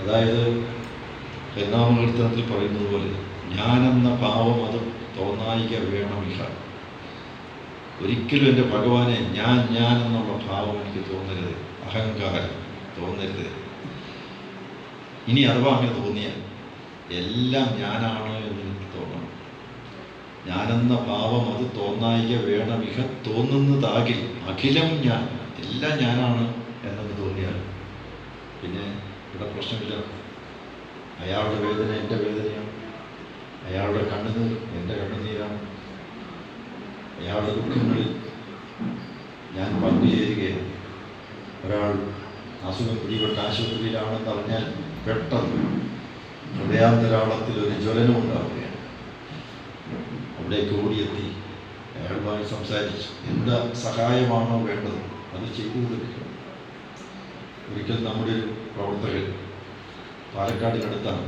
അതായത് എന്നാമകീർത്തനത്തിൽ പറയുന്നത് പോലെ ഞാനെന്ന ഭാവം അത് തോന്നായിക വേണമില്ല. ഒരിക്കലും എൻ്റെ ഭഗവാനെ ഞാൻ എന്നുള്ള ഭാവം എനിക്ക് തോന്നരുത്, അഹങ്കാരം തോന്നരുത്. ഇനി അഥവാ അങ്ങനെ തോന്നിയാൽ എല്ലാം ഞാനാണ് എന്ന് എനിക്ക് തോന്നണം. ഞാനെന്ന ഭാവം അത് തോന്നായിക വേണമിക തോന്നുന്നതാകിൽ അഖിലം ഞാൻ, എല്ലാം ഞാനാണ് എന്നത് തോന്നിയാൽ പിന്നെ ഇവിടെ പ്രശ്നമില്ല. അയാളുടെ വേദന എൻ്റെ വേദനയാണ്, അയാളുടെ കണ്ണുനീർ എൻ്റെ കണ്ണുനീരാണ്, അയാളുടെ ദുഃഖങ്ങളിൽ ഞാൻ പങ്കുചേരുകയാണ്. ഒരാൾ അസുഖം പിടിപെട്ട ആശുപത്രിയിലാണെന്ന് അറിഞ്ഞാൽ പെട്ടെന്ന് ഹൃദയാന്തരാളത്തിൽ ഒരു ജ്വലനം ഉണ്ടാവുകയാണ്. അവിടേക്ക് ഓടിയെത്തി അയാളുമായി സംസാരിച്ച് എന്താ സഹായമാണോ വേണ്ടത് അത് ചെയ്തു കൊടുക്കുക. ഒരിക്കൽ നമ്മുടെ ഒരു പ്രവർത്തകൻ പാലക്കാടിനടുത്താണ്